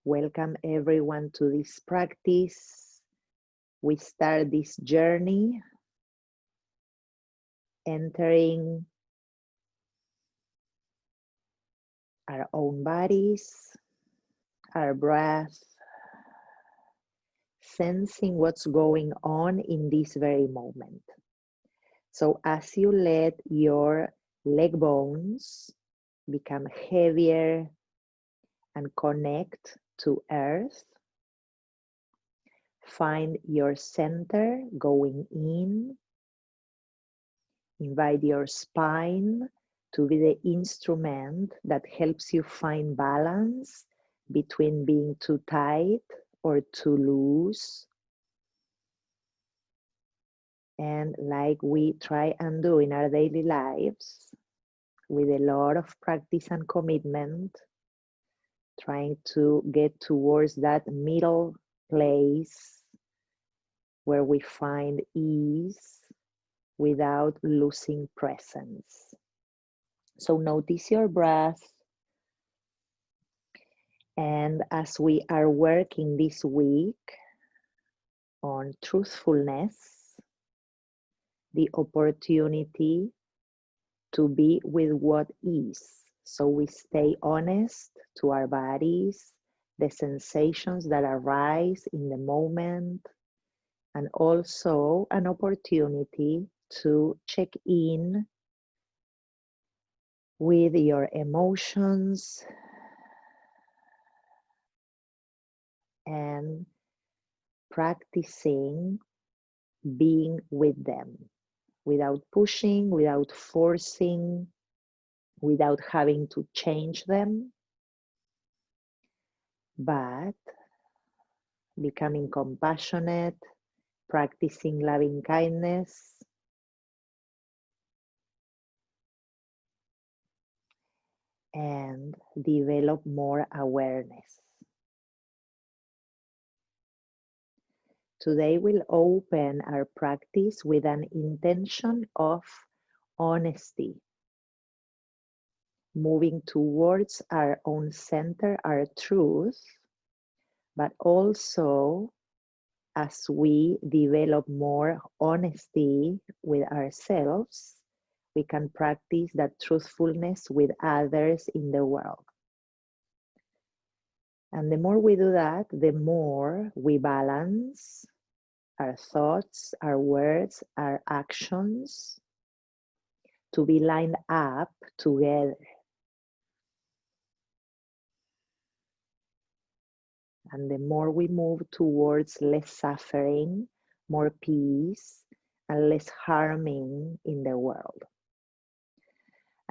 Welcome everyone to this practice. We start this journey entering our own bodies, our breath, sensing what's going on in this very moment. So as you let your leg bones become heavier and connect to earth, find your center going in. Invite your spine to be the instrument that helps you find balance between being too tight or too loose. And like we try and do in our daily lives, with a lot of practice and commitment, trying to get towards that middle place where we find ease without losing presence. So notice your breath. And as we are working this week on truthfulness, the opportunity to be with what is. So we stay honest to our bodies, the sensations that arise in the moment, and also an opportunity to check in with your emotions and practicing being with them without pushing, without forcing, without having to change them, but becoming compassionate, practicing loving kindness, and develop more awareness. Today we'll open our practice with an intention of honesty, moving towards our own center, our truth, but also as we develop more honesty with ourselves, we can practice that truthfulness with others in the world. And the more we do that, the more we balance our thoughts, our words, our actions to be lined up together. And the more we move towards less suffering, more peace, and less harming in the world.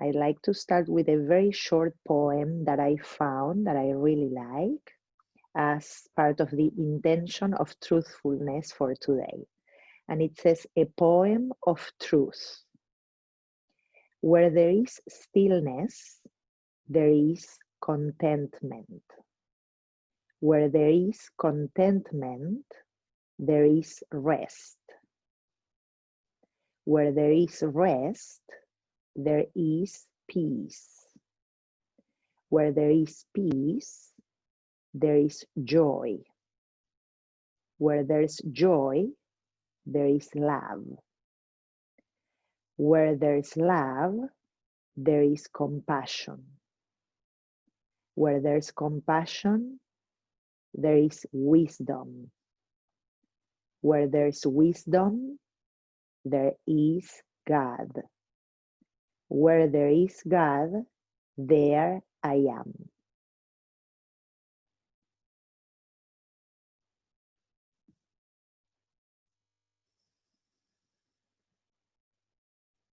I'd like to start with a very short poem that I found that I really like as part of the intention of truthfulness for today. And it says, a poem of truth. Where there is stillness, there is contentment. Where there is contentment, there is rest. Where there is rest, there is peace. Where there is peace, there is joy. Where there's joy, there is love. Where there's love, there is compassion. Where there's compassion, there is wisdom. Where there's wisdom, there is God. Where there is God, there I am.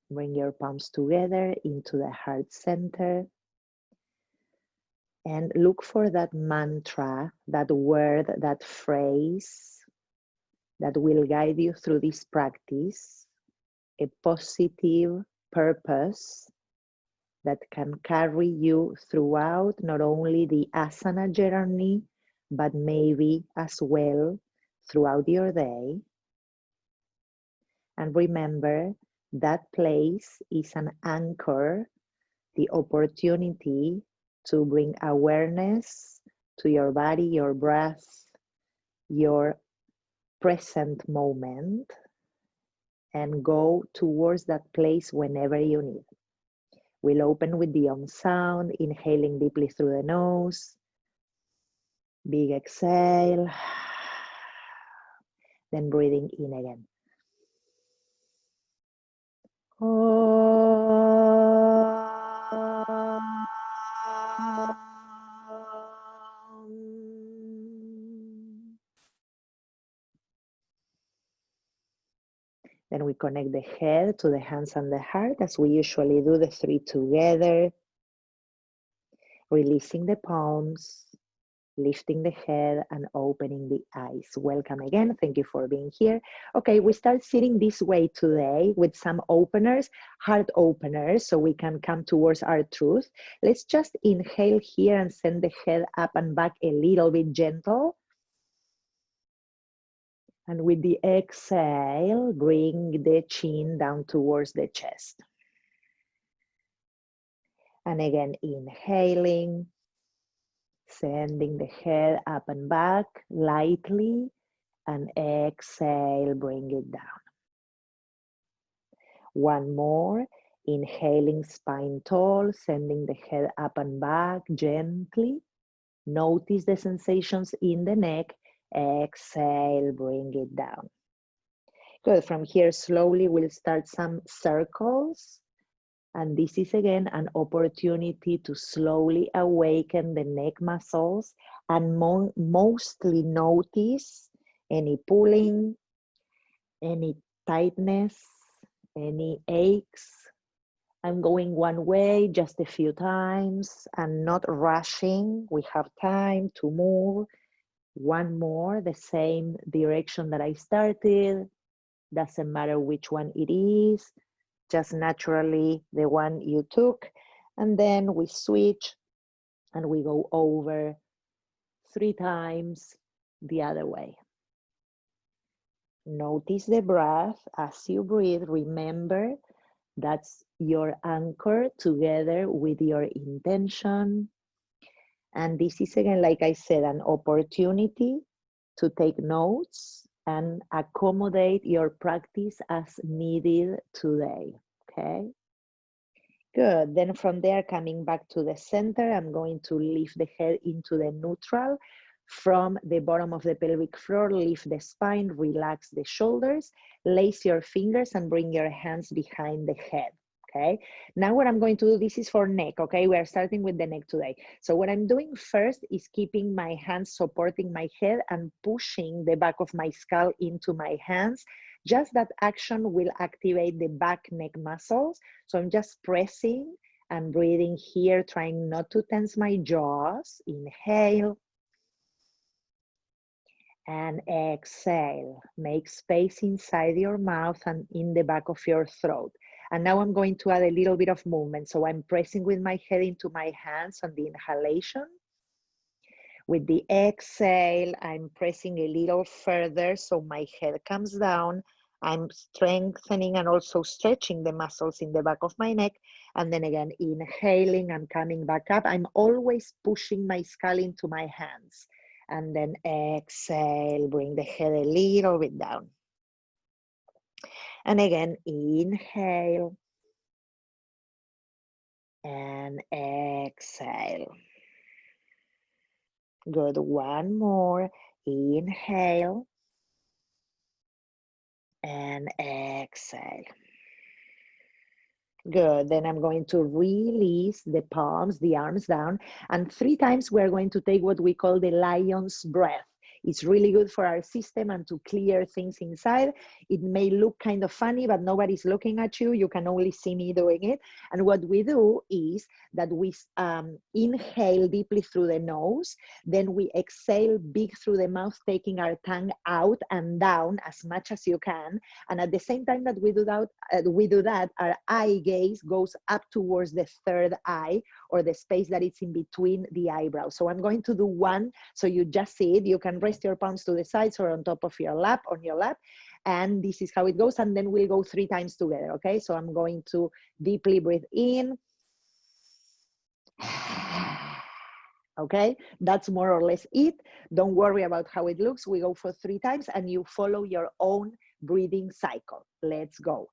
Bring your palms together into the heart center and look for that mantra, that word, that phrase that will guide you through this practice, a positive purpose that can carry you throughout not only the asana journey, but maybe as well throughout your day. And remember, that place is an anchor, the opportunity to bring awareness to your body, your breath, your present moment, and go towards that place whenever you need. We'll open with the Om sound, inhaling deeply through the nose. Big exhale. Then breathing in again. Then we connect the head to the hands and the heart as we usually do, the three together. Releasing the palms, lifting the head and opening the eyes. Welcome again. Thank you for being here. Okay, we start sitting this way today with some openers, heart openers, so we can come towards our truth. Let's just inhale here and send the head up and back a little bit gentle. And with the exhale, bring the chin down towards the chest. And again, inhaling, sending the head up and back lightly, and exhale, bring it down. One more, inhaling, spine tall, sending the head up and back gently. Notice the sensations in the neck. Exhale, bring it down. Good, from here slowly we'll start some circles. And this is again an opportunity to slowly awaken the neck muscles and mostly notice any pulling, any tightness, any aches. I'm going one way just a few times and not rushing. We have time to move. One more, the same direction that I started. Doesn't matter which one it is, just naturally the one you took. And then we switch and we go over 3 times the other way. Notice the breath as you breathe. Remember, that's your anchor together with your intention. And this is again, like I said, an opportunity to take notes and accommodate your practice as needed today, okay? Good, then from there, coming back to the center, I'm going to lift the head into the neutral. From the bottom of the pelvic floor, lift the spine, relax the shoulders, lace your fingers and bring your hands behind the head, okay? Now what I'm going to do, this is for neck, okay? We are starting with the neck today. So what I'm doing first is keeping my hands supporting my head and pushing the back of my skull into my hands. Just that action will activate the back neck muscles. So I'm just pressing and breathing here, trying not to tense my jaws. Inhale. And exhale. Make space inside your mouth and in the back of your throat. And now I'm going to add a little bit of movement. So I'm pressing with my head into my hands on the inhalation. With the exhale, I'm pressing a little further so my head comes down. I'm strengthening and also stretching the muscles in the back of my neck. And then again, inhaling and coming back up. I'm always pushing my skull into my hands. And then exhale, bring the head a little bit down. And again, inhale. And exhale. Good, one more. Inhale. And exhale. Good, then I'm going to release the palms, the arms down, and 3 times we're going to take what we call the lion's breath. It's really good for our system and to clear things inside. It may look kind of funny, but nobody's looking at you. You can only see me doing it. And what we do is that we inhale deeply through the nose, then we exhale big through the mouth, taking our tongue out and down as much as you can. And at the same time that we do that, our eye gaze goes up towards the third eye, or the space that is in between the eyebrows. So I'm going to do one, so you just see it. You can rest your palms to the sides or on top of your lap, on your lap. And this is how it goes. And then we'll go 3 times together, okay? So I'm going to deeply breathe in. Okay, that's more or less it. Don't worry about how it looks. We go for 3 times and you follow your own breathing cycle. Let's go.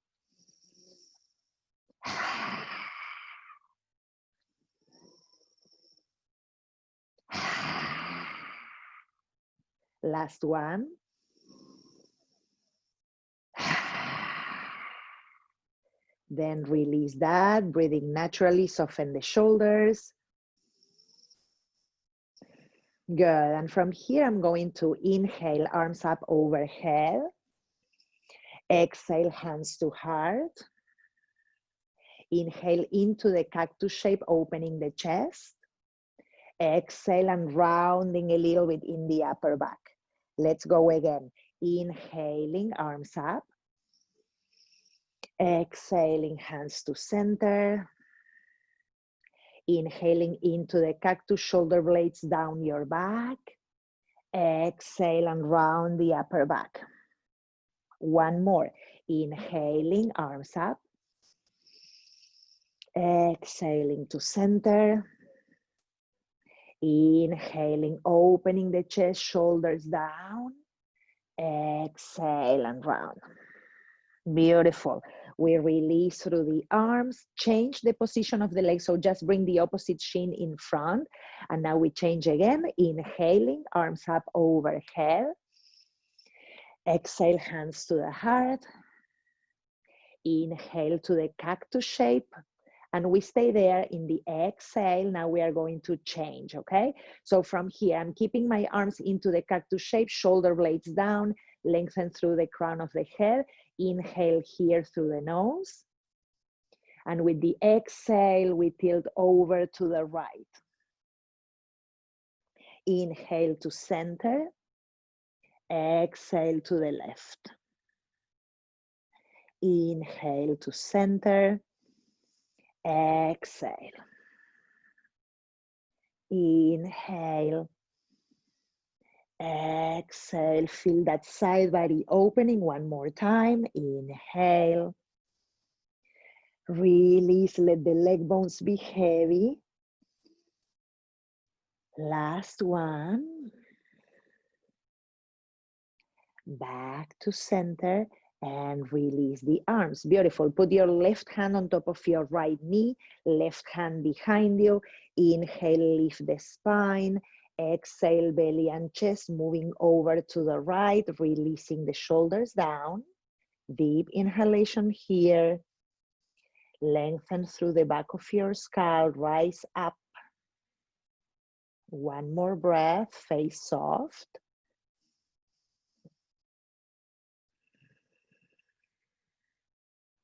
Last one. Then release that, breathing naturally, soften the shoulders. Good, and from here I'm going to inhale, arms up overhead. Exhale, hands to heart. Inhale into the cactus shape, opening the chest. Exhale and rounding a little bit in the upper back. Let's go again. Inhaling, arms up. Exhaling, hands to center. Inhaling into the cactus, shoulder blades down your back. Exhale and round the upper back. One more. Inhaling, arms up. Exhaling to center. Inhaling, opening the chest, shoulders down. Exhale and round. Beautiful. We release through the arms, change the position of the legs. So just bring the opposite shin in front. And now we change again. Inhaling, arms up overhead. Exhale, hands to the heart. Inhale to the cactus shape. And we stay there in the exhale. Now we are going to change, okay? So from here, I'm keeping my arms into the cactus shape, shoulder blades down, lengthen through the crown of the head. Inhale here through the nose. And with the exhale, we tilt over to the right. Inhale to center. Exhale to the left. Inhale to center. Exhale. Inhale. Exhale. Feel that side body opening one more time. Inhale. Release. Let the leg bones be heavy. Last one. Back to center and release the arms. Beautiful. Put your left hand on top of your right knee, left hand behind you. Inhale, lift the spine. Exhale, belly and chest moving over to the right, releasing the shoulders down. Deep inhalation here. Lengthen through the back of your skull, rise up. One more breath, face soft.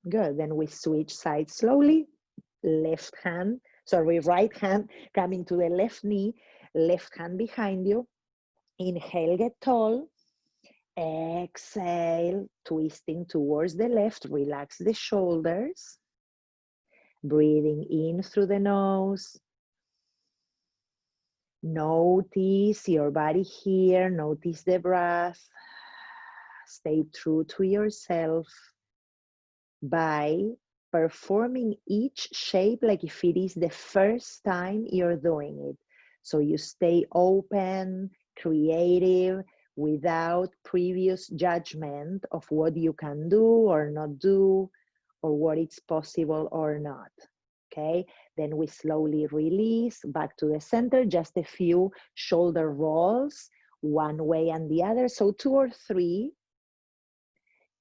Good, then we switch sides slowly. Right hand coming to the left knee, left hand behind you. Inhale, get tall. Exhale, twisting towards the left, relax the shoulders. Breathing in through the nose. Notice your body here, notice the breath. Stay true to yourself by performing each shape like if it is the first time you're doing it. So you stay open, creative, without previous judgment of what you can do or not do, or what is possible or not. Okay, then we slowly release back to the center, just a few shoulder rolls, one way and the other. So 2 or 3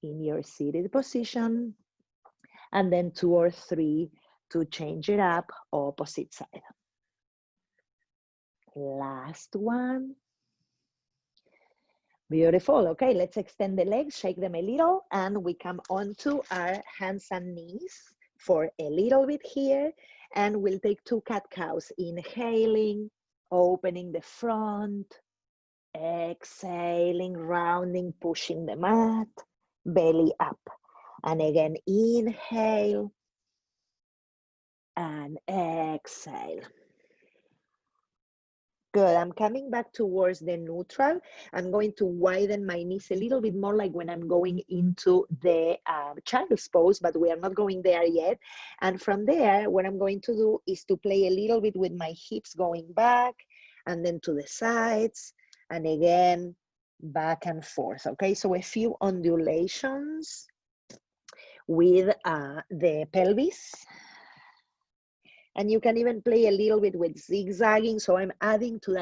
in your seated position, and then 2 or 3 to change it up, opposite side. Last one. Beautiful. Okay, let's extend the legs, shake them a little, and we come onto our hands and knees for a little bit here, and we'll take 2 cat-cows. Inhaling, opening the front, exhaling, rounding, pushing the mat, belly up. And again, inhale and exhale. Good, I'm coming back towards the neutral. I'm going to widen my knees a little bit more like when I'm going into the child's pose, but we are not going there yet. And from there, what I'm going to do is to play a little bit with my hips going back and then to the sides, and again, back and forth, okay? So a few undulations with the pelvis. And you can even play a little bit with zigzagging. So I'm adding to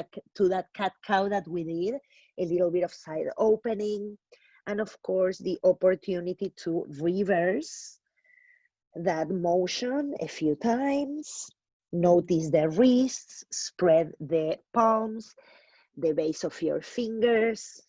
that cat-cow that we did, a little bit of side opening. And of course, the opportunity to reverse that motion a few times. Notice the wrists, spread the palms, the base of your fingers.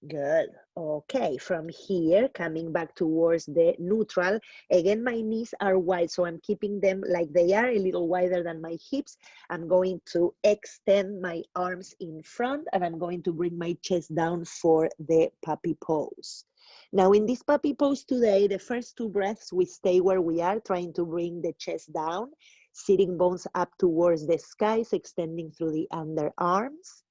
Good. Okay, from here, coming back towards the neutral. Again, my knees are wide, so I'm keeping them like they are, a little wider than my hips. I'm going to extend my arms in front, and I'm going to bring my chest down for the puppy pose. Now, in this puppy pose today, the first 2 breaths, we stay where we are, trying to bring the chest down, sitting bones up towards the skies, extending through the underarms.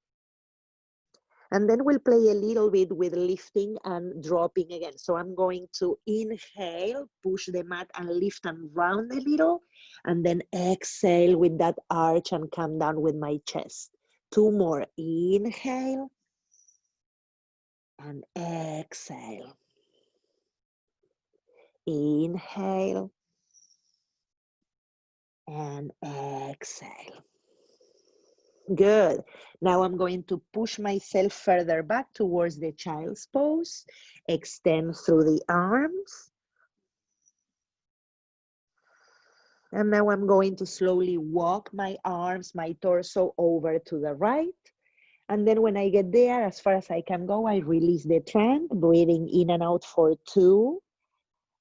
And then we'll play a little bit with lifting and dropping again. So I'm going to inhale, push the mat and lift and round a little, and then exhale with that arch and come down with my chest. 2 more, inhale and exhale. Inhale and exhale. Good. Now I'm going to push myself further back towards the child's pose. Extend through the arms. And now I'm going to slowly walk my arms, my torso over to the right. And then when I get there, as far as I can go, I release the trunk, breathing in and out for 2.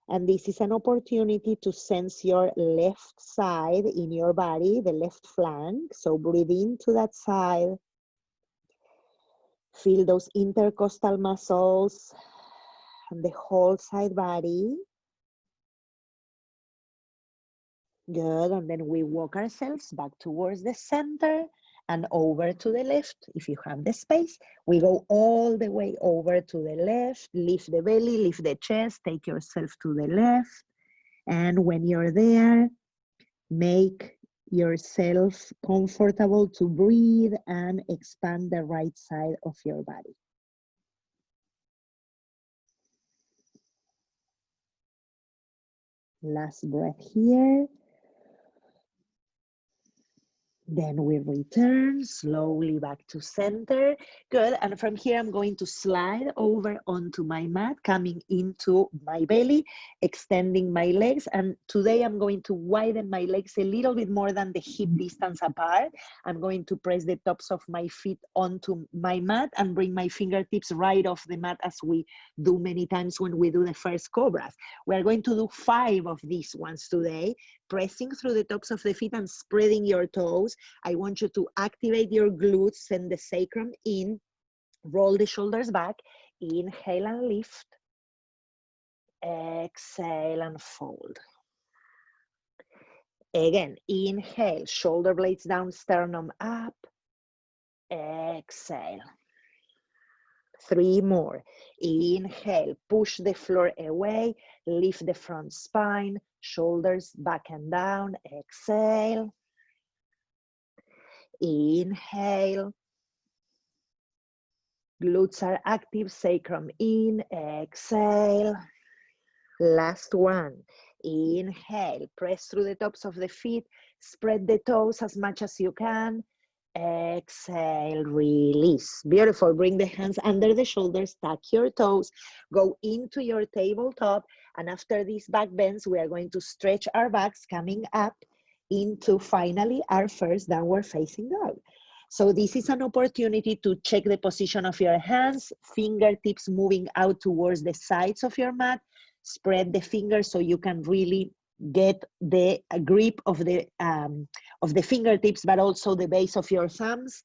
And this is an opportunity to sense your left side in your body, the left flank. So breathe into that side. Feel those intercostal muscles and the whole side body. Good, and then we walk ourselves back towards the center and over to the left. If you have the space, we go all the way over to the left, lift the belly, lift the chest, take yourself to the left. And when you're there, make yourself comfortable to breathe and expand the right side of your body. Last breath here. Then we return slowly back to center. Good, and from here I'm going to slide over onto my mat, coming into my belly, extending my legs. And today I'm going to widen my legs a little bit more than the hip distance apart. I'm going to press the tops of my feet onto my mat and bring my fingertips right off the mat, as we do many times when we do the first cobras. We're going to do 5 of these ones today, pressing through the tops of the feet and spreading your toes. I want you to activate your glutes, send the sacrum in, roll the shoulders back, inhale and lift, exhale and fold. Again, inhale, shoulder blades down, sternum up, exhale. 3 more, inhale, push the floor away, lift the front spine, shoulders back and down, exhale. Inhale, glutes are active, sacrum in, exhale. Last one, inhale, press through the tops of the feet, spread the toes as much as you can, exhale, release. Beautiful, bring the hands under the shoulders, tuck your toes, go into your tabletop, and after these back bends, we are going to stretch our backs, coming up into finally our first downward facing dog. So this is an opportunity to check the position of your hands, fingertips moving out towards the sides of your mat, spread the fingers so you can really get the grip of the fingertips, but also the base of your thumbs,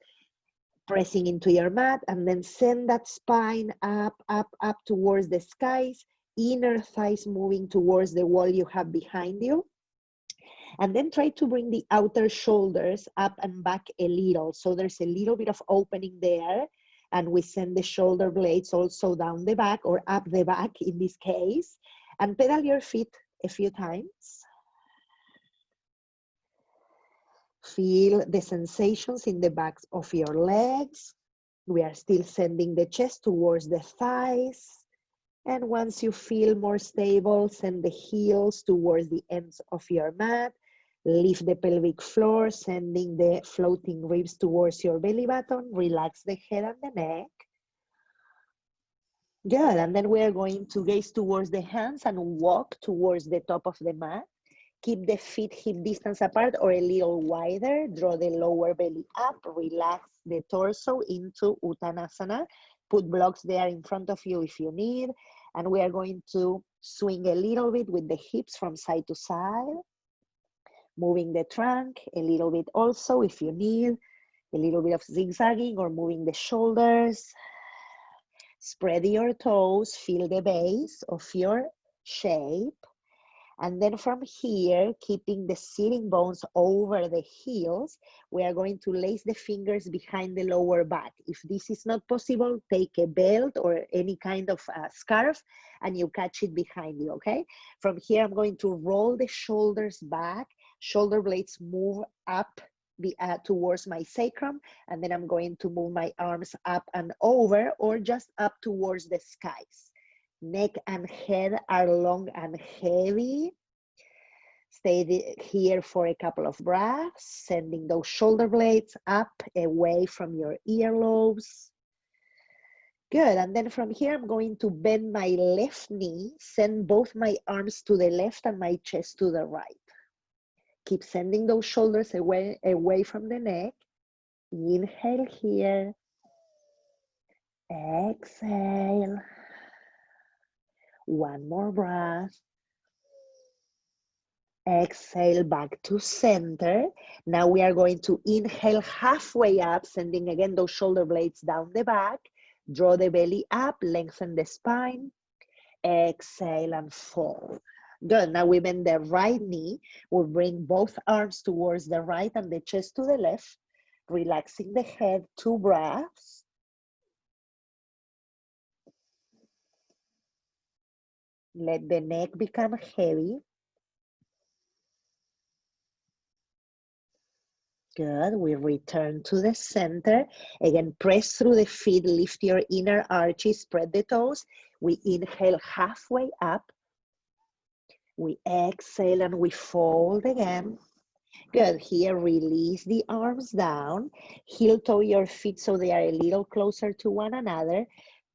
pressing into your mat, and then send that spine up, up, up towards the skies, inner thighs moving towards the wall you have behind you. And then try to bring the outer shoulders up and back a little. So there's a little bit of opening there. And we send the shoulder blades also down the back, or up the back in this case. And pedal your feet a few times. Feel the sensations in the backs of your legs. We are still sending the chest towards the thighs. And once you feel more stable, send the heels towards the ends of your mat. Lift the pelvic floor, sending the floating ribs towards your belly button. Relax the head and the neck. Good, and then we are going to gaze towards the hands and walk towards the top of the mat. Keep the feet hip distance apart or a little wider. Draw the lower belly up. Relax the torso into Uttanasana. Put blocks there in front of you if you need. And we are going to swing a little bit with the hips from side to side. Moving the trunk a little bit also if you need. A little bit of zigzagging or moving the shoulders. Spread your toes, feel the base of your shape. And then from here, keeping the sitting bones over the heels, we are going to lace the fingers behind the lower back. If this is not possible, take a belt or any kind of scarf and you catch it behind you, okay? From here, I'm going to roll the shoulders back, shoulder blades move up towards my sacrum, and then I'm going to move my arms up and over or just up towards the skies. Neck and head are long and heavy. Stay here for a couple of breaths, sending those shoulder blades up away from your earlobes. Good, and then from here, I'm going to bend my left knee, send both my arms to the left and my chest to the right. Keep sending those shoulders away from the neck. Inhale here. Exhale. One more breath. Exhale back to center. Now we are going to inhale halfway up, sending again those shoulder blades down the back. Draw the belly up, lengthen the spine. Exhale and fold. Good, now we bend the right knee. We'll bring both arms towards the right and the chest to the left. Relaxing the head, 2 breaths. Let the neck become heavy. Good, we return to the center. Again, press through the feet, lift your inner arches, spread the toes. We inhale halfway up. We exhale and we fold again. Good, here release the arms down. Heel toe your feet so they are a little closer to one another.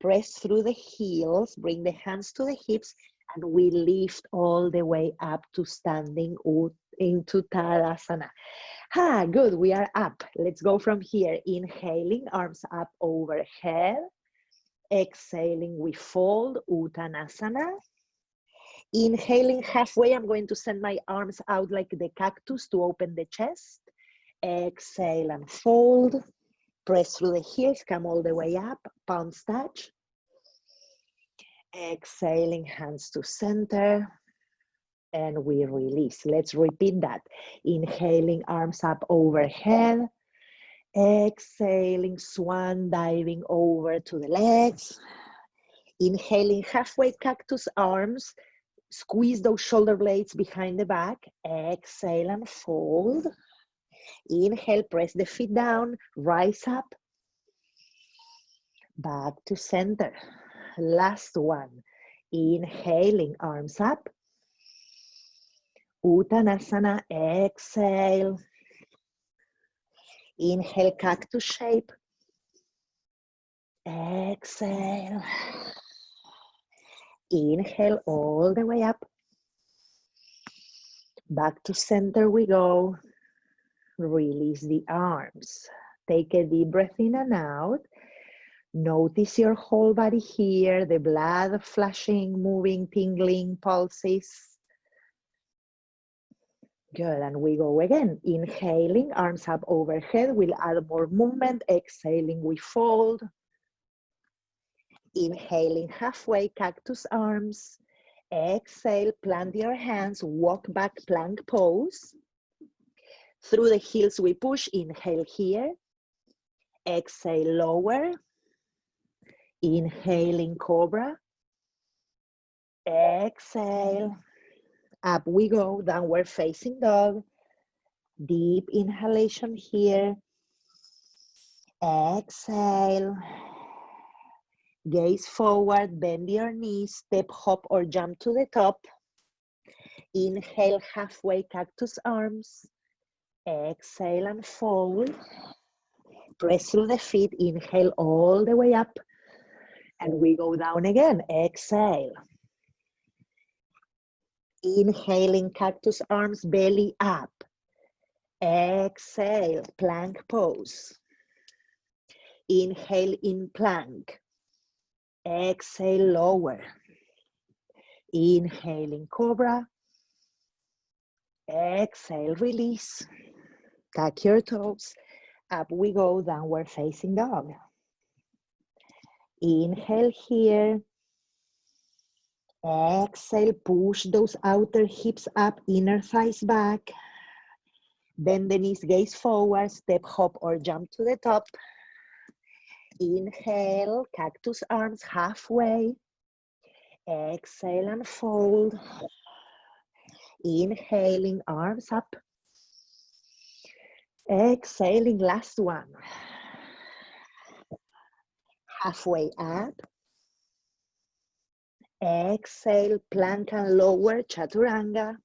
Press through the heels, bring the hands to the hips, and we lift all the way up to standing into Tadasana. Good, we are up. Let's go from here. Inhaling, arms up overhead. Exhaling, we fold, Uttanasana. Inhaling halfway, I'm going to send my arms out like the cactus to open the chest. Exhale and fold. Press through the heels, come all the way up, palms touch. Exhaling, hands to center. And we release. Let's repeat that. Inhaling, arms up overhead. Exhaling, swan diving over to the legs. Inhaling, halfway cactus arms. Squeeze those shoulder blades behind the back. Exhale and fold. Inhale, press the feet down. Rise up. Back to center. Last one. Inhaling, arms up. Uttanasana, exhale. Inhale, cactus shape. Exhale. Inhale all the way up. Back to center we go. Release the arms. Take a deep breath in and out. Notice your whole body here, the blood flashing, moving, tingling, pulses. Good, and we go again. Inhaling, arms up overhead. We'll add more movement. Exhaling, we fold. Inhaling halfway, cactus arms. Exhale, plant your hands, walk back, plank pose. Through the heels we push, inhale here. Exhale, lower. Inhaling, cobra. Exhale. Up we go, downward facing dog. Deep inhalation here. Exhale. Gaze forward, bend your knees, step, hop, or jump to the top. Inhale, halfway cactus arms. Exhale and fold. Press through the feet, inhale all the way up. And we go down again, exhale. Inhaling cactus arms, belly up. Exhale, plank pose. Inhale in plank. Exhale, lower. Inhaling cobra. Exhale, release. Tuck your toes. Up we go, downward facing dog. Inhale here. Exhale, push those outer hips up, inner thighs back. Bend the knees, gaze forward, step, hop, or jump to the top. Inhale, cactus arms halfway. Exhale and fold. Inhaling, arms up. Exhaling, last one. Halfway up. Exhale, plank and lower, chaturanga.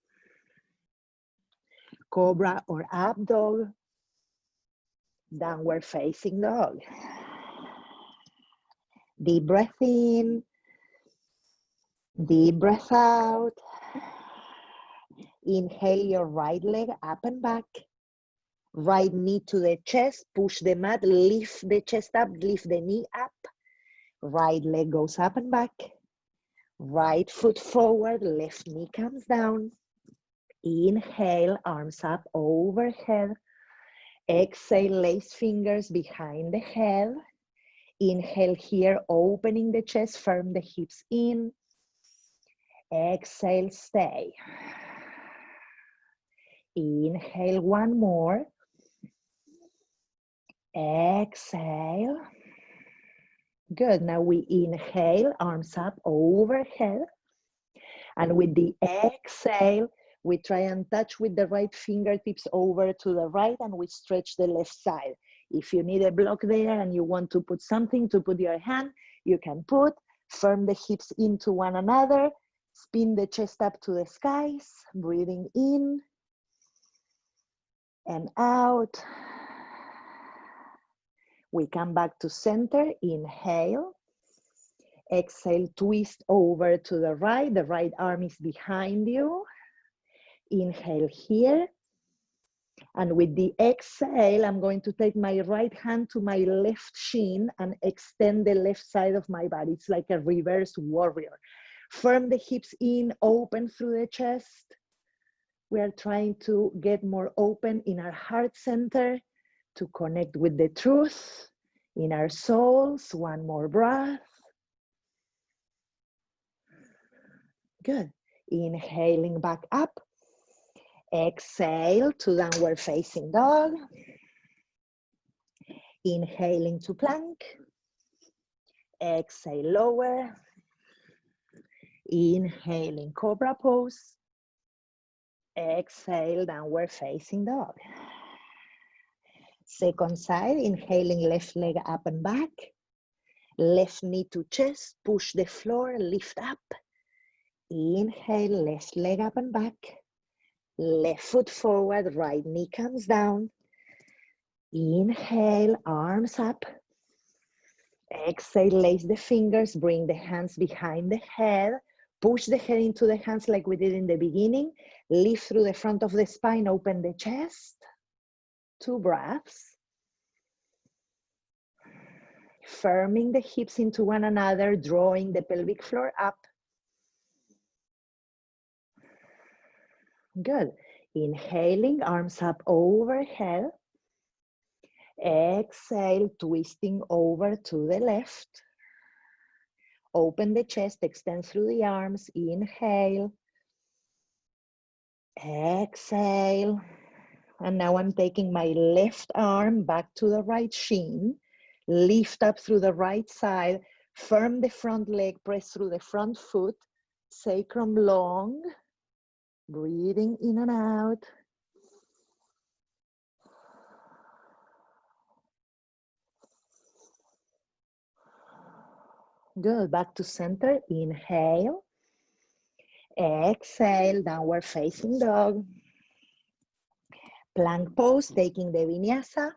Cobra or up dog. Downward facing dog. Deep breath in. Deep breath out. Inhale your right leg up and back. Right knee to the chest, push the mat, lift the chest up, lift the knee up. Right leg goes up and back. Right foot forward, left knee comes down. Inhale, arms up overhead. Exhale, lace fingers behind the head. Inhale here, opening the chest, firm the hips in. Exhale, stay. Inhale, one more. Exhale. Good, now we inhale, arms up overhead. And with the exhale, we try and touch with the right fingertips over to the right and we stretch the left side. If you need a block there and you want to put something to put your hand, you can put, firm the hips into one another, spin the chest up to the skies, breathing in and out. We come back to center, inhale. Exhale, twist over to the right arm is behind you. Inhale here. And with the exhale, I'm going to take my right hand to my left shin and extend the left side of my body. It's like a reverse warrior. Firm the hips in, open through the chest. We are trying to get more open in our heart center to connect with the truth in our souls. One more breath. Good. Inhaling back up. Exhale to downward facing dog. Inhaling to plank. Exhale, lower. Inhaling cobra pose. Exhale, downward facing dog. Second side, inhaling left leg up and back. Left knee to chest, push the floor, lift up. Inhale, left leg up and back. Left foot forward, right knee comes down. Inhale, arms up. Exhale, lace the fingers, bring the hands behind the head. Push the head into the hands like we did in the beginning. Lift through the front of the spine, open the chest. 2 breaths. Firming the hips into one another, drawing the pelvic floor up. Good. Inhaling, arms up overhead. Exhale, twisting over to the left. Open the chest, extend through the arms. Inhale. Exhale. And now I'm taking my left arm back to the right shin. Lift up through the right side. Firm the front leg, press through the front foot. Sacrum long. Breathing in and out. Good, back to center, inhale. Exhale, downward facing dog. Plank pose, taking the vinyasa.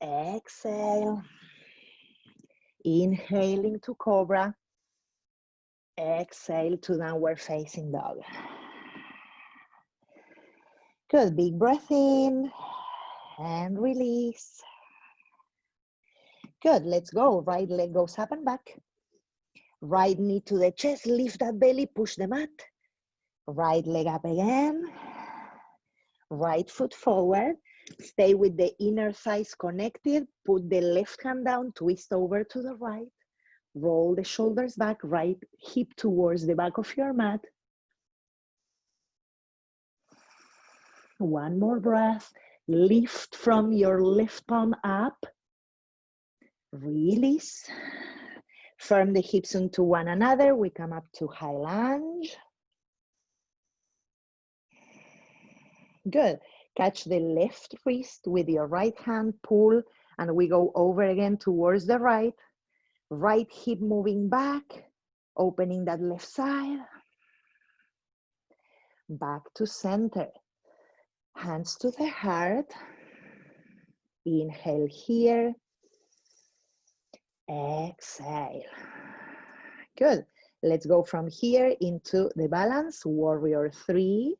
Exhale. Inhaling to cobra. Exhale to downward facing dog. Good, big breath in and release. Good, let's go. Right leg goes up and back. Right knee to the chest, lift that belly, push the mat. Right leg up again. Right foot forward. Stay with the inner thighs connected. Put the left hand down, twist over to the right. Roll the shoulders back, right hip towards the back of your mat. One more breath. Lift from your left palm up. Release. Firm the hips into one another. We come up to high lunge. Good. Catch the left wrist with your right hand, pull, and we go over again towards the right. Right hip moving back, opening that left side. Back to center. Hands to the heart. Inhale here. Exhale. Good. Let's go from here into the balance, warrior 3.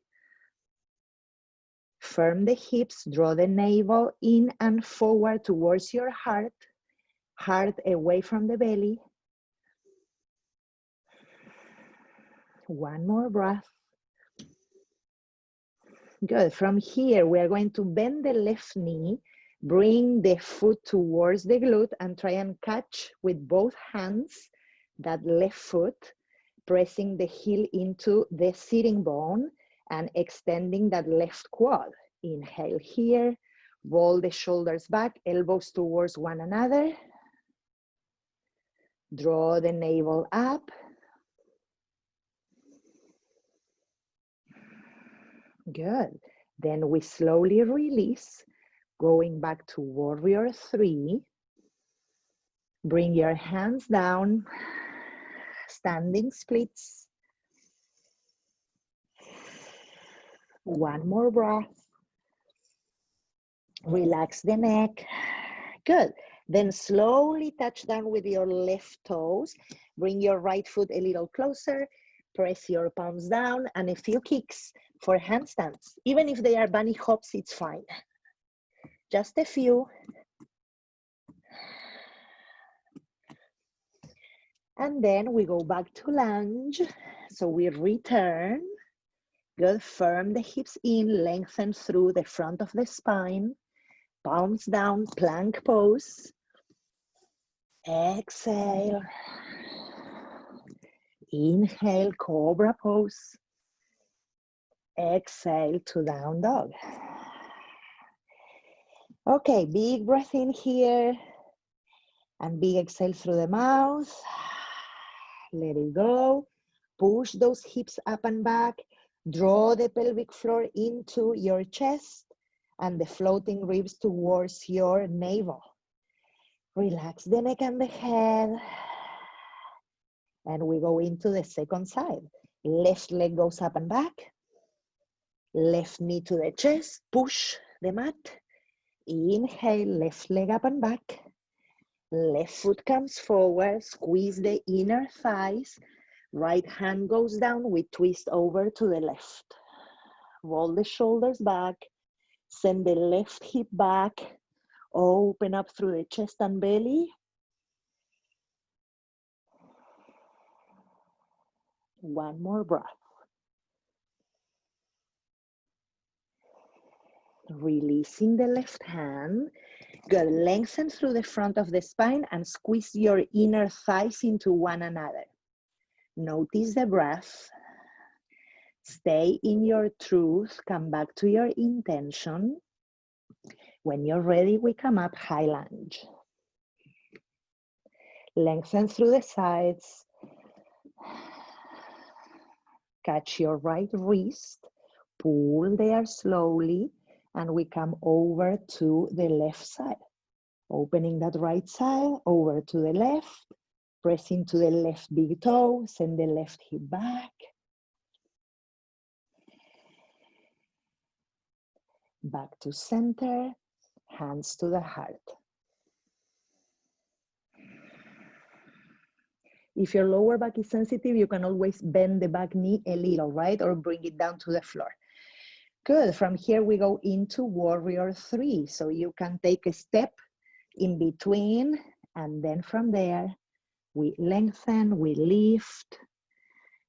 Firm the hips, draw the navel in and forward towards your heart. Heart away from the belly. One more breath. Good. From here, we are going to bend the left knee, bring the foot towards the glute and try and catch with both hands that left foot, pressing the heel into the sitting bone and extending that left quad. Inhale here, roll the shoulders back, elbows towards one another. Draw the navel up. Good. Then we slowly release, going back to warrior 3. Bring your hands down, standing splits. One more breath. Relax the neck. Good. Then slowly touch down with your left toes. Bring your right foot a little closer. Press your palms down and a few kicks for handstands. Even if they are bunny hops, it's fine. Just a few. And then we go back to lunge. So we return. Good, firm the hips in, lengthen through the front of the spine. Palms down, plank pose. Exhale. Inhale, cobra pose. Exhale to down dog. Okay, big breath in here. And big exhale through the mouth. Let it go. Push those hips up and back. Draw the pelvic floor into your chest and the floating ribs towards your navel. Relax the neck and the head. And we go into the second side. Left leg goes up and back. Left knee to the chest. Push the mat. Inhale, left leg up and back. Left foot comes forward. Squeeze the inner thighs. Right hand goes down. We twist over to the left. Roll the shoulders back. Send the left hip back. Open up through the chest and belly. One more breath. Releasing the left hand. Good. Lengthen through the front of the spine and squeeze your inner thighs into one another. Notice the breath. Stay in your truth. Come back to your intention. When you're ready, we come up high lunge. Lengthen through the sides. Catch your right wrist. Pull there slowly. And we come over to the left side. Opening that right side, over to the left. Press into the left big toe, send the left hip back. Back to center, hands to the heart. If your lower back is sensitive, you can always bend the back knee a little, right? Or bring it down to the floor. Good, from here we go into warrior 3. So you can take a step in between, and then from there, we lengthen, we lift,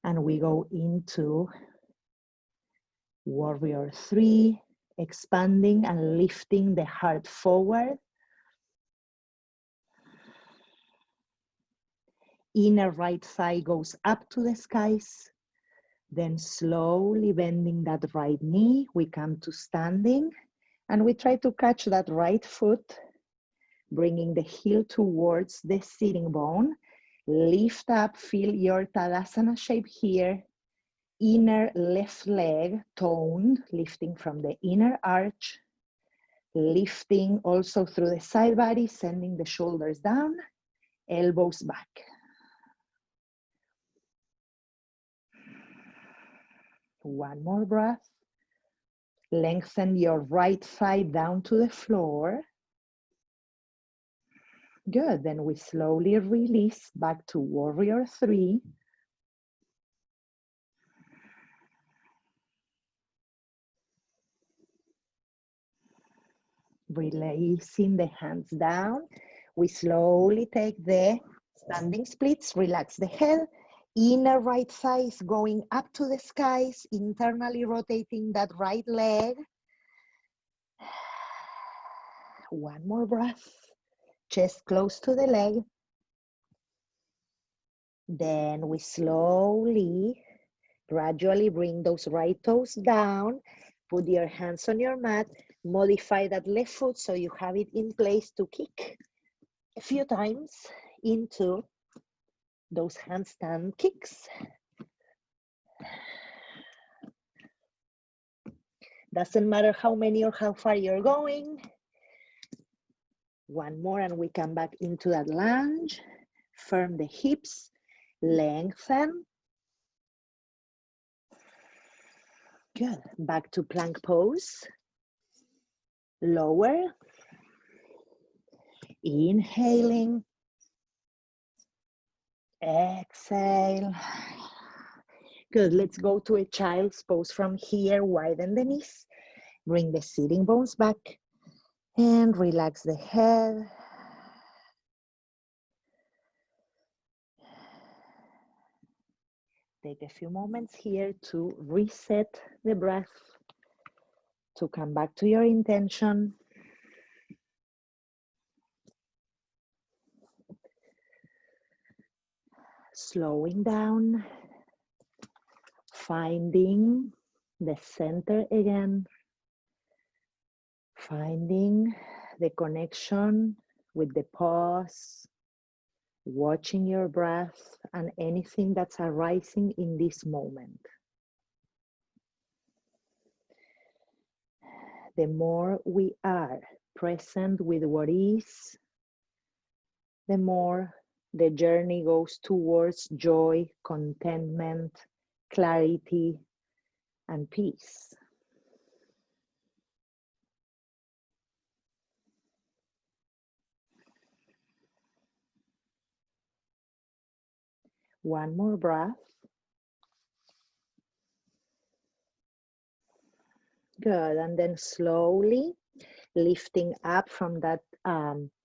and we go into warrior 3, expanding and lifting the heart forward. Inner right thigh goes up to the skies. Then slowly bending that right knee, we come to standing, and we try to catch that right foot, bringing the heel towards the sitting bone. Lift up, feel your Tadasana shape here. Inner left leg toned, lifting from the inner arch. Lifting also through the side body, sending the shoulders down, elbows back. One more breath. Lengthen your right thigh down to the floor. Good, then we slowly release back to warrior 3. Releasing the hands down. We slowly take the standing splits, relax the head. Inner right thigh is going up to the skies, internally rotating that right leg. One more breath. Chest close to the leg. Then we slowly, gradually bring those right toes down. Put your hands on your mat. Modify that left foot so you have it in place to kick a few times into those handstand kicks. Doesn't matter how many or how far you're going. One more and we come back into that lunge. Firm the hips, lengthen. Good, back to plank pose. Lower. Inhaling. Exhale. Good, let's go to a child's pose from here. Widen the knees. Bring the sitting bones back. And relax the head. Take a few moments here to reset the breath, to come back to your intention. Slowing down, finding the center again, finding the connection with the pause, watching your breath and anything that's arising in this moment. The more we are present with what is, the more the journey goes towards joy, contentment, clarity, and peace. One more breath. Good, and then slowly lifting up from that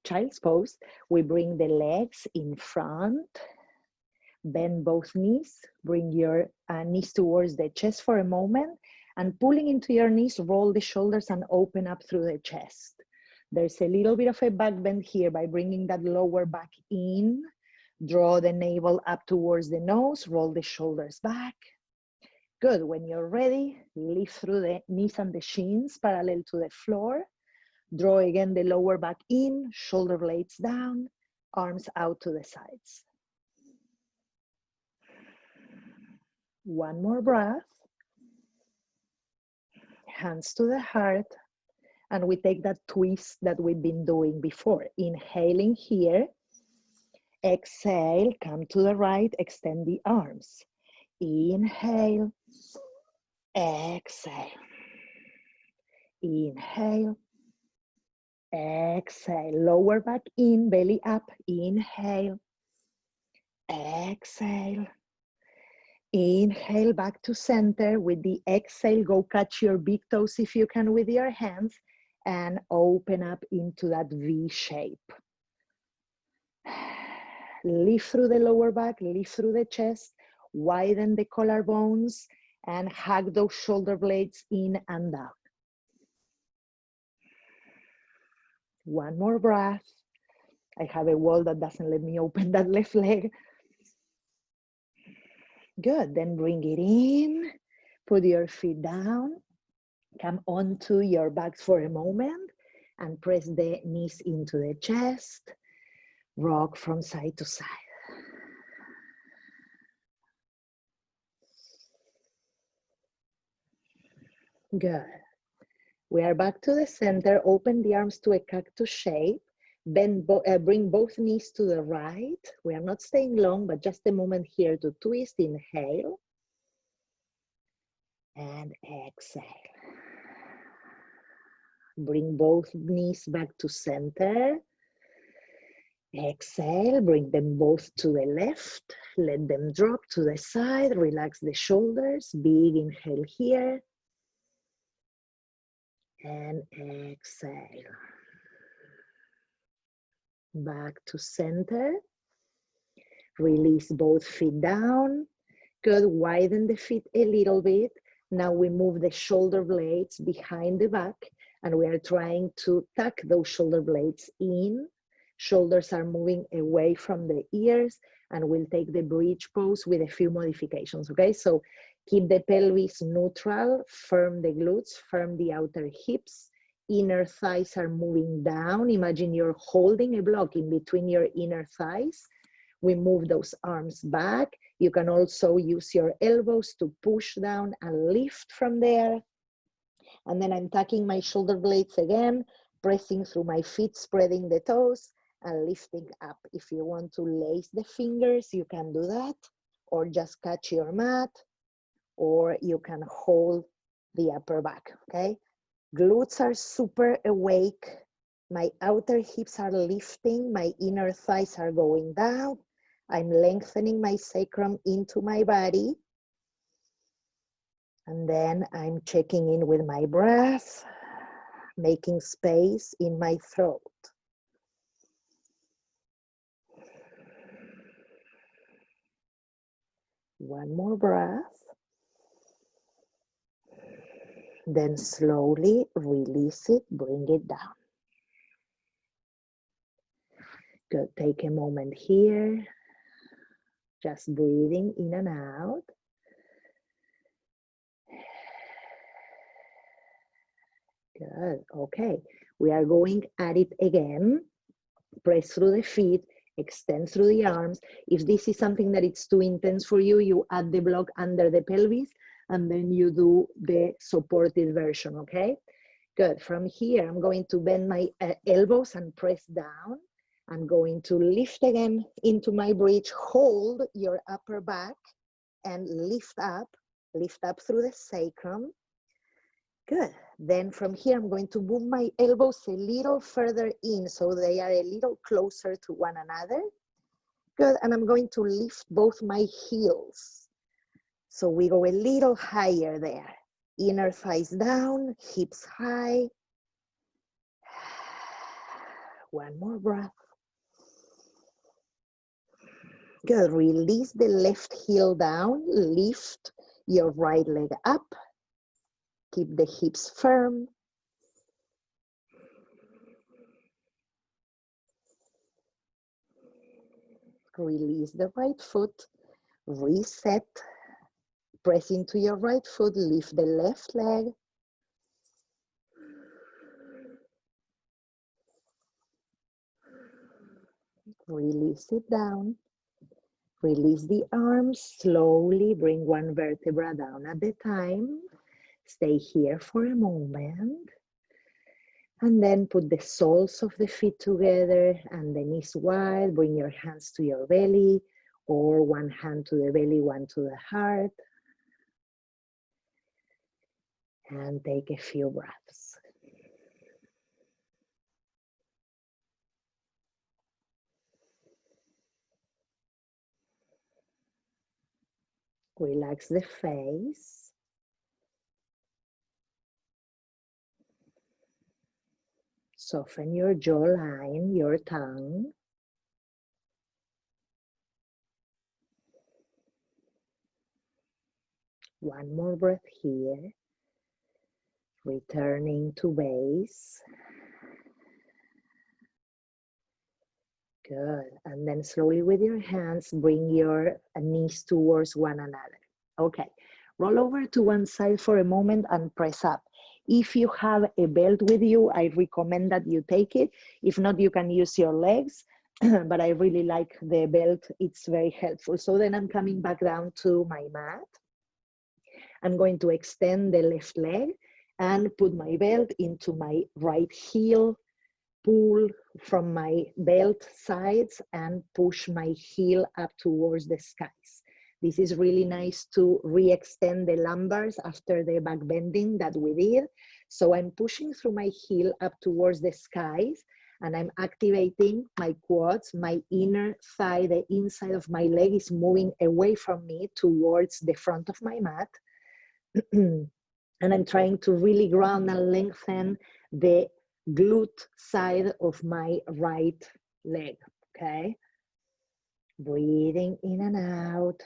child's pose, we bring the legs in front, bend both knees, bring your knees towards the chest for a moment, and pulling into your knees, roll the shoulders and open up through the chest. There's a little bit of a back bend here by bringing that lower back in, draw the navel up towards the nose, roll the shoulders back. Good, when you're ready, lift through the knees and the shins parallel to the floor. Draw again the lower back in, shoulder blades down, arms out to the sides. One more breath. Hands to the heart. And we take that twist that we've been doing before. Inhaling here. Exhale, come to the right, extend the arms. Inhale, exhale. Inhale, exhale. Lower back in, belly up. Inhale, exhale. Inhale back to center. With the exhale, go catch your big toes if you can with your hands and open up into that V shape. Lift through the lower back, lift through the chest, widen the collarbones and hug those shoulder blades in and out. One more breath. I have a wall that doesn't let me open that left leg. Good, then bring it in, put your feet down, come onto your backs for a moment and press the knees into the chest, rock from side to side. Good. We are back to the center, open the arms to a cactus shape, bring both knees to the right. We are not staying long, but just a moment here to twist. Inhale and exhale. Bring both knees back to center. Exhale, bring them both to the left. Let them drop to the side. Relax the shoulders. Big inhale here. And exhale. Back to center. Release both feet down. Good, widen the feet a little bit. Now we move the shoulder blades behind the back and we are trying to tuck those shoulder blades in. Shoulders are moving away from the ears and we'll take the bridge pose with a few modifications, okay? So keep the pelvis neutral, firm the glutes, firm the outer hips. Inner thighs are moving down. Imagine you're holding a block in between your inner thighs. We move those arms back. You can also use your elbows to push down and lift from there. And then I'm tucking my shoulder blades again, pressing through my feet, spreading the toes and lifting up. If you want to lace the fingers, you can do that, or just catch your mat, or you can hold the upper back, okay? Glutes are super awake. My outer hips are lifting. My inner thighs are going down. I'm lengthening my sacrum into my body. And then I'm checking in with my breath, making space in my throat. One more breath. Then slowly release it, bring it down. Good, take a moment here. Just breathing in and out. Good, okay. We are going at it again. Press through the feet, extend through the arms. If this is something that it's too intense for you, you add the block under the pelvis and then you do the supported version, okay? Good, from here, I'm going to bend my elbows and press down. I'm going to lift again into my bridge, hold your upper back and lift up through the sacrum. Good, then from here, I'm going to move my elbows a little further in so they are a little closer to one another. Good, and I'm going to lift both my heels. So we go a little higher there. Inner thighs down, hips high. One more breath. Good, release the left heel down, lift your right leg up. Keep the hips firm. Release the right foot, reset. Press into your right foot, lift the left leg. Release it down. Release the arms, slowly bring one vertebra down at a time. Stay here for a moment. And then put the soles of the feet together and the knees wide. Bring your hands to your belly, or one hand to the belly, one to the heart. And take a few breaths. Relax the face. Soften your jawline, your tongue. One more breath here. Returning to base. Good. And then slowly with your hands, bring your knees towards one another. Okay. Roll over to one side for a moment and press up. If you have a belt with you, I recommend that you take it. If not, you can use your legs, but I really like the belt. It's very helpful. So then I'm coming back down to my mat. I'm going to extend the left leg and put my belt into my right heel, pull from my belt sides and push my heel up towards the skies. This is really nice to re-extend the lumbars after the back bending that we did. So I'm pushing through my heel up towards the skies and I'm activating my quads, my inner thigh, the inside of my leg is moving away from me towards the front of my mat. And I'm trying to really ground and lengthen the glute side of my right leg, okay? Breathing in and out.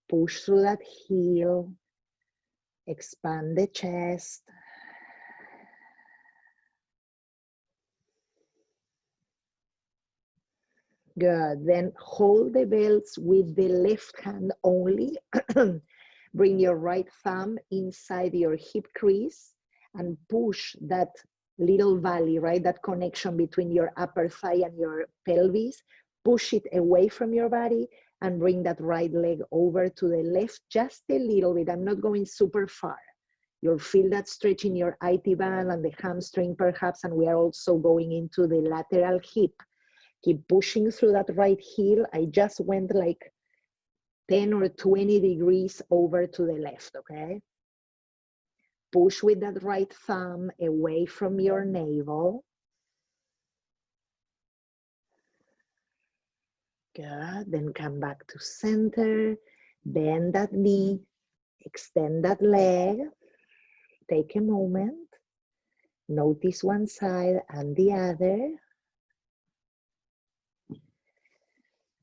Push through that heel. Expand the chest. Good. Then hold the belts with the left hand only. Bring your right thumb inside your hip crease and push that little valley, right? That connection between your upper thigh and your pelvis. Push it away from your body and bring that right leg over to the left just a little bit. I'm not going super far. You'll feel that stretch in your IT band and the hamstring perhaps, and we are also going into the lateral hip. Keep pushing through that right heel. I just went like 10 or 20 degrees over to the left, okay? Push with that right thumb away from your navel. Good, then come back to center. Bend that knee, extend that leg. Take a moment. Notice one side and the other.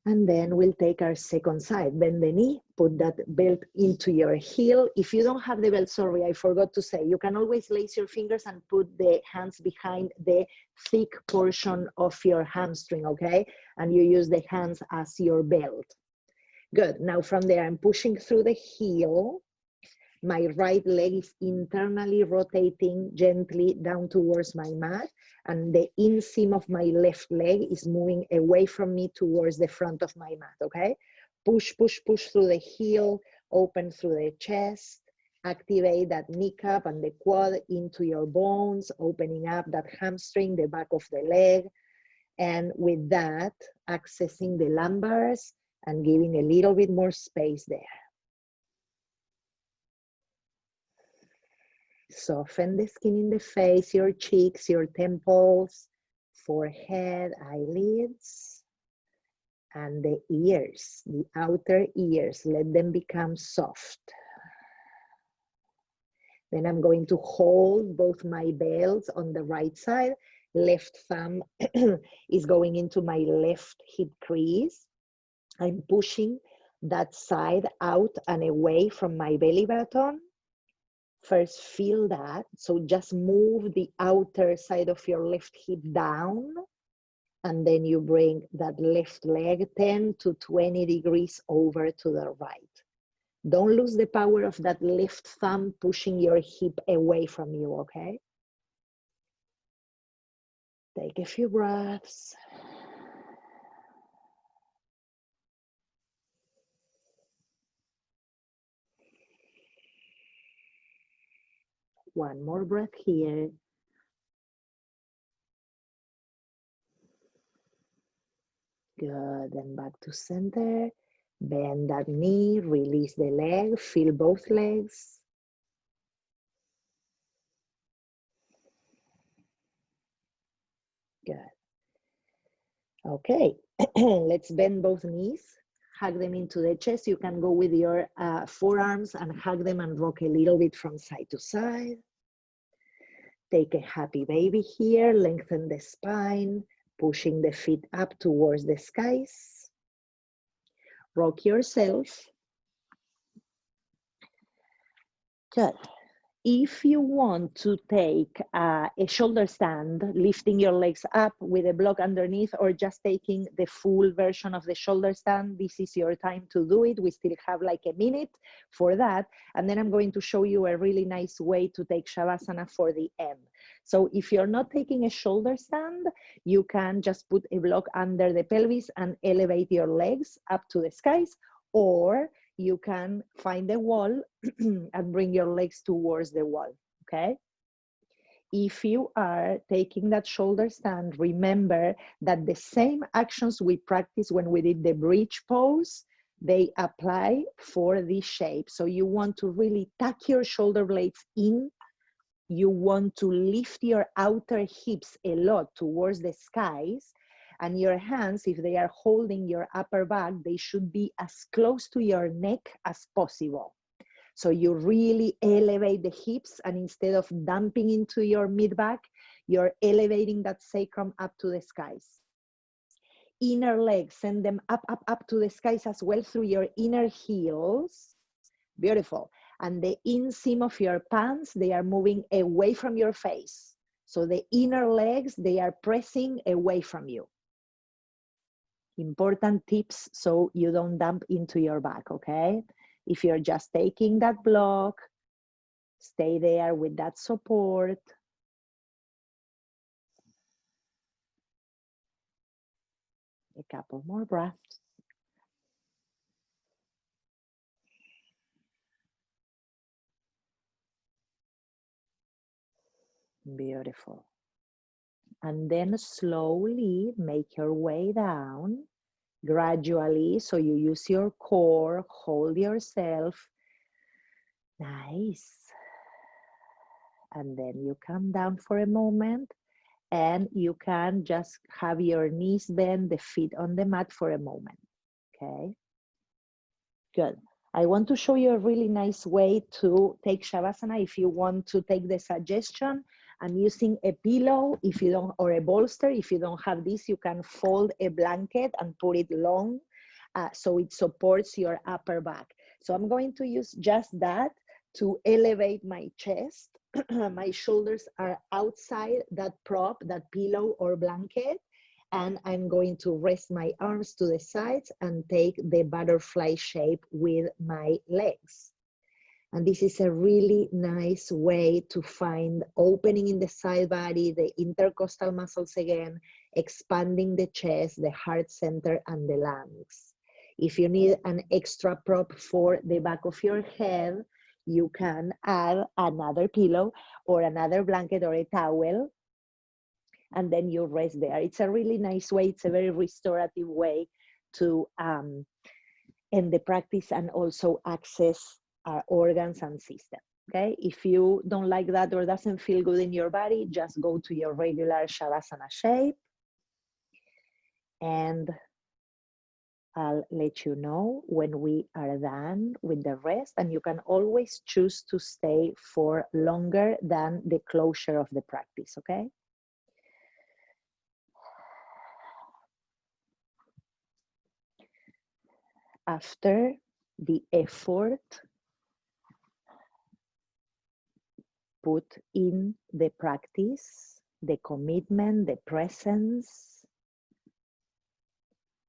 And then we'll take our second side. Bend the knee, put that belt into your heel. If you don't have the belt, sorry, I forgot to say, you can always lace your fingers and put the hands behind the thick portion of your hamstring, okay? And you use the hands as your belt. Good, now from there, I'm pushing through the heel. My right leg is internally rotating gently down towards my mat, and the inseam of my left leg is moving away from me towards the front of my mat, okay? Push, push, push through the heel, open through the chest, activate that kneecap and the quad into your bones, opening up that hamstring, the back of the leg, and with that, accessing the lumbars and giving a little bit more space there. Soften the skin in the face, your cheeks, your temples, forehead, eyelids, and the ears, the outer ears. Let them become soft. Then I'm going to hold both my belts on the right side. Left thumb is going into my left hip crease. I'm pushing that side out and away from my belly button. First, feel that. So just move the outer side of your left hip down. And then you bring that left leg 10 to 20 degrees over to the right. Don't lose the power of that left thumb pushing your hip away from you, okay? Take a few breaths. One more breath here. Good, and back to center. Bend that knee, release the leg, feel both legs. Good. Okay, let's bend both knees, hug them into the chest. You can go with your forearms and hug them and rock a little bit from side to side. Take a happy baby here, lengthen the spine, pushing the feet up towards the skies. Rock yourself. Good. If you want to take a shoulder stand, lifting your legs up with a block underneath, or just taking the full version of the shoulder stand, this is your time to do it. We still have like a minute for that. And then I'm going to show you a really nice way to take Shavasana for the end. So if you're not taking a shoulder stand, you can just put a block under the pelvis and elevate your legs up to the skies, or you can find a wall and bring your legs towards the wall, okay? If you are taking that shoulder stand, remember that the same actions we practiced when we did the bridge pose, they apply for this shape. So you want to really tuck your shoulder blades in. You want to lift your outer hips a lot towards the skies, and your hands, if they are holding your upper back, they should be as close to your neck as possible. So you really elevate the hips, and instead of dumping into your mid-back, you're elevating that sacrum up to the skies. Inner legs, send them up, up, up to the skies as well through your inner heels. Beautiful. And the inseam of your pants, they are moving away from your face. So the inner legs, they are pressing away from you. Important tips so you don't dump into your back, okay? If you're just taking that block, stay there with that support. A couple more breaths. Beautiful. And then slowly make your way down, gradually, so you use your core, hold yourself. Nice. And then you come down for a moment, and you can just have your knees bent, the feet on the mat for a moment, okay? Good. I want to show you a really nice way to take Shavasana. If you want to take the suggestion, I'm using a pillow if you don't, or a bolster. If you don't have this, you can fold a blanket and put it long so it supports your upper back. So I'm going to use just that to elevate my chest. My shoulders are outside that prop, that pillow or blanket. And I'm going to rest my arms to the sides and take the butterfly shape with my legs. And this is a really nice way to find opening in the side body, the intercostal muscles again, expanding the chest, the heart center, and the lungs. If you need an extra prop for the back of your head, you can add another pillow or another blanket or a towel, and then you rest there. It's a really nice way. It's a very restorative way to end the practice and also access our organs and system. Okay, if you don't like that or doesn't feel good in your body, just go to your regular Shavasana shape, and I'll let you know when we are done with the rest, and you can always choose to stay for longer than the closure of the practice, okay? After the effort put in the practice, the commitment, the presence,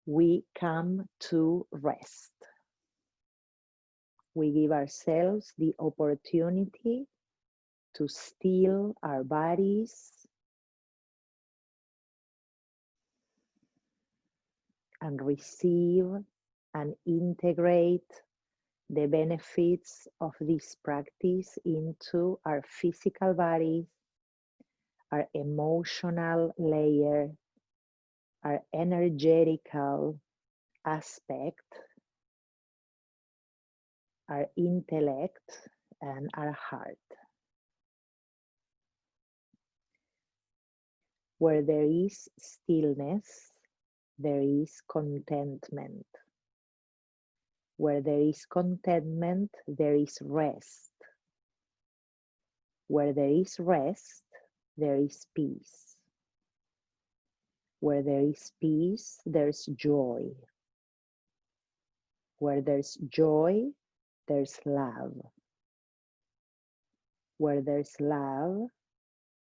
we come to rest. We give ourselves the opportunity to still our bodies and receive and integrate the benefits of this practice into our physical bodies, our emotional layer, our energetical aspect, our intellect, and our heart. Where there is stillness, there is contentment. Where there is contentment, there is rest. Where there is rest, there is peace. Where there is peace, there's joy. Where there's joy, there's love. Where there's love,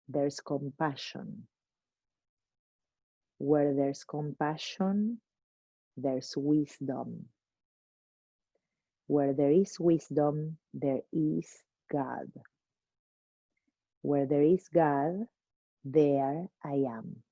there's compassion. Where there's compassion, there's wisdom. Where there is wisdom, there is God. Where there is God, there I am.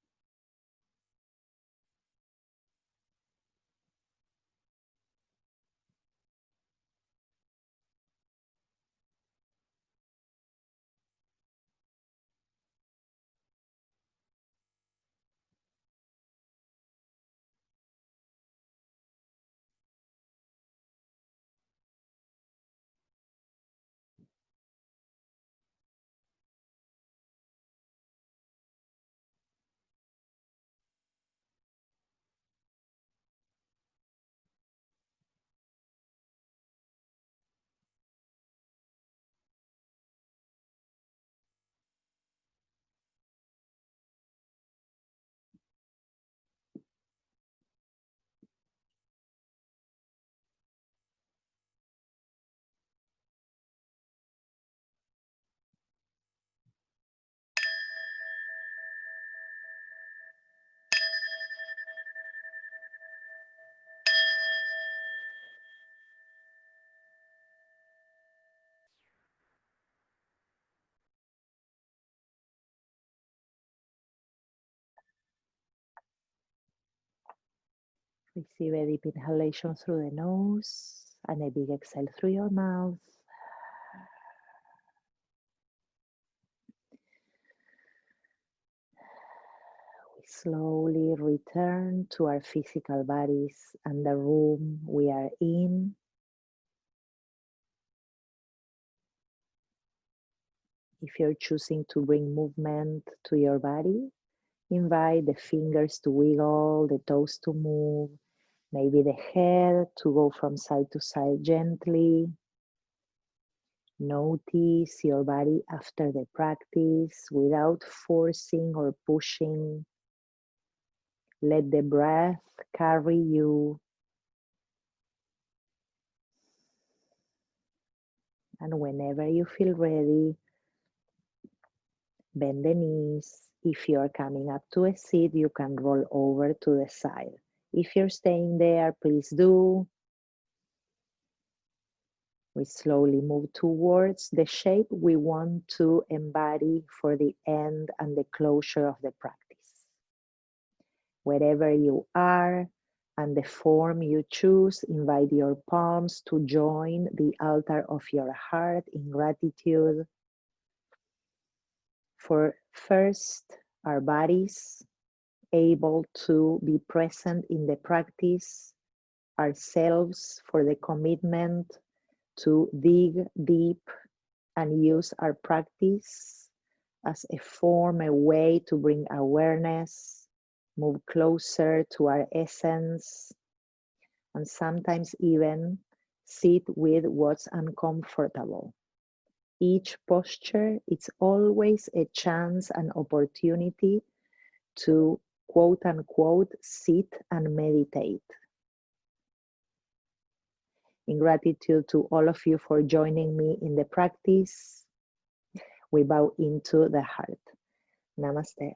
Receive a deep inhalation through the nose and a big exhale through your mouth. We slowly return to our physical bodies and the room we are in. If you're choosing to bring movement to your body, invite the fingers to wiggle, the toes to move, maybe the head to go from side to side gently. Notice your body after the practice without forcing or pushing. Let the breath carry you. And whenever you feel ready, bend the knees. If you are coming up to a seat, you can roll over to the side. If you're staying there, please do. We slowly move towards the shape we want to embody for the end and the closure of the practice. Wherever you are and the form you choose, invite your palms to join the altar of your heart in gratitude for first, our bodies able to be present in the practice, ourselves for the commitment to dig deep and use our practice as a form, a way to bring awareness, move closer to our essence, and sometimes even sit with what's uncomfortable. Each posture, it's always a chance and opportunity to quote unquote sit and meditate. In gratitude to all of you for joining me in the practice, we bow into the heart. Namaste.